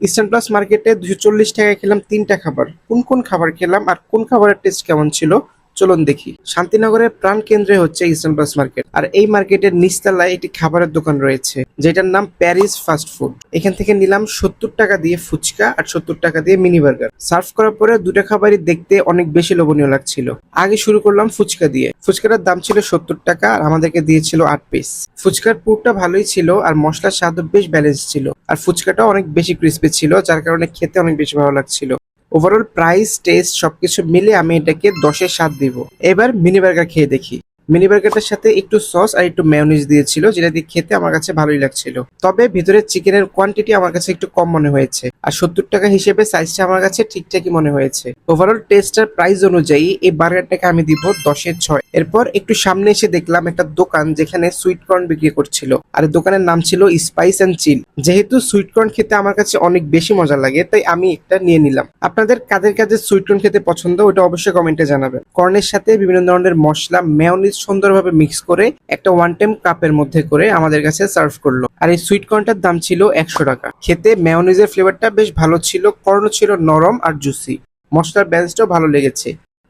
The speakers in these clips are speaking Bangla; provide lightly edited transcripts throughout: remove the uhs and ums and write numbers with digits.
ইস্টার্ন প্লাস মার্কেটে 240 টাকায় খেলাম 3টা খাবার। কোন কোন খাবার খেলাম আর কোন খাবারের টেস্ট কেমন ছিল চলুন দেখি। শান্তিনগরের প্রাণ কেন্দ্রে হচ্ছে ইস্টার্ন প্লাস মার্কেট, আর এই মার্কেটের নিচতলায় একটি খাবারের দোকান রয়েছে যেটার নাম প্যারিস ফাস্ট ফুড। এখান থেকে নিলাম 70 টাকা দিয়ে ফুচকা আর 70 টাকা দিয়ে মিনি বার্গার। সার্ভ করার পরে দুটো খাবারই দেখতে অনেক বেশি লোভনীয় লাগছিল। আগে শুরু করলাম ফুচকা দিয়ে। ফুচকাটার দাম ছিল 70 টাকা আর আমাদেরকে দিয়েছিল 8 পিস। ফুচকার পুরটা ভালোই ছিল আর মশলার স্বাদও বেশ ব্যালেন্স ছিল, আর ফুচকাটা অনেক বেশি ক্রিস্পি ছিল যার কারণে খেতে অনেক বেশি ভালো লাগছিল। ওভারঅল প্রাইস টেস্ট সবকিছু মিলে আমি এটাকে 10-এ 7 দিব। এবার মিনি বার্গার খেয়ে দেখি। মিনি বার্গারটার সাথে একটু সস আর একটু মেয়োনিজ দিয়েছিল, যেটা দিয়ে খেতে আমার কাছে ভালোই লাগছিল। তবে ভিতরে চিকেনের কোয়ান্টিটি আমার কাছে একটু কম মনে হয়েছে, আর 70 টাকা হিসেবে সাইজটা আমার কাছে ঠিকঠাকই মনে হয়েছে। ওভারঅল টেস্ট আর প্রাইস অনুযায়ী এই বার্গারটাকে আমি দিব 10-এ 6। এরপর একটু সামনে এসে দেখলাম একটা দোকান যেখানে সুইট কর্ন বিক্রি করছিল, আর দোকানের নাম ছিল স্পাইস এন্ড চিল। যেহেতু সুইট কর্ন খেতে আমার কাছে অনেক বেশি মজা লাগে তাই আমি একটা নিয়ে নিলাম। আপনাদের কাদের কাদের সুইট কর্ন খেতে পছন্দ ওটা অবশ্যই কমেন্টে জানাবেন। কর্নের সাথে বিভিন্ন ধরনের মশলা মেয়োনিজ সুন্দরভাবে মিক্স করে একটা ওয়ান টাইম কাপের মধ্যে করে আমাদের কাছে সার্ভ করলো, আর এই সুইট কর্নটার দাম ছিল 100 টাকা। খেতে মেয়োনিজের ফ্লেভারটা বেশ ভালো ছিল, কর্ন ছিল নরম আর জুসি, মশলার ব্যালেন্সটাও ভালো লেগেছে।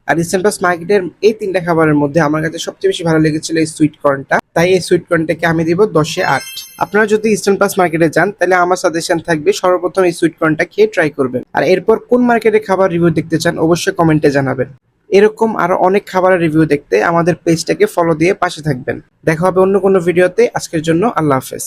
আর ইস্টার্ন প্লাস মার্কেটের এই 3টা খাবারের মধ্যে আমার কাছে সবচেয়ে বেশি ভালো লেগেছিল এই সুইট কর্নটা, তাই এই সুইট কর্নটাকে আমি দিব 10-এ 8। আপনারা যদি ইস্টার্ন প্লাস মার্কেটে যান তাহলে আমার সাজেশন থাকবে সর্বপ্রথম এই সুইট কর্নটা খেয়ে ট্রাই করবেন, আর এরপর কোন মার্কেটে খাবার রিভিউ দেখতে চান অবশ্যই কমেন্টে জানাবেন। এরকম আরো অনেক খাবারের রিভিউ দেখতে আমাদের পেজটাকে ফলো দিয়ে পাশে থাকবেন। দেখা হবে অন্য কোনো ভিডিওতে। আজকের জন্য আল্লাহ হাফেজ।